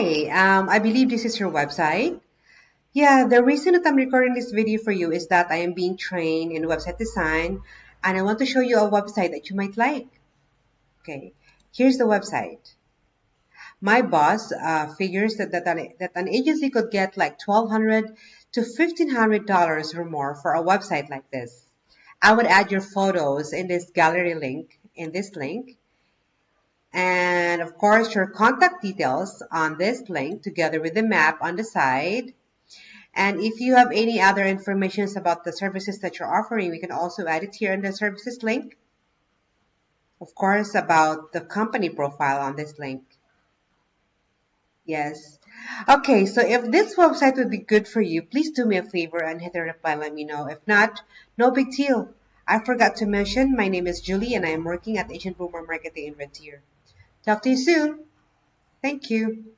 Hi, I believe this is your website. Yeah, the reason that I'm recording this video for you is that I am being trained in website design and I want to show you a website that you might like. Okay, here's the website. My boss figures that an agency could get like $1,200 to $1,500 or more for a website like this. I would add your photos in this gallery link, and of course your contact details on this link together with the map on the side. And if you have any other information about the services that you're offering, we can also add it here in the services link. Of course, about the company profile on this link. Yes. Okay, so if this website would be good for you, please do me a favor and hit the reply, let me know. If not, no big deal. I forgot to mention, my name is Julie and I am working at Agent Boomer Marketing in Red Deer. Talk to you soon. Thank you.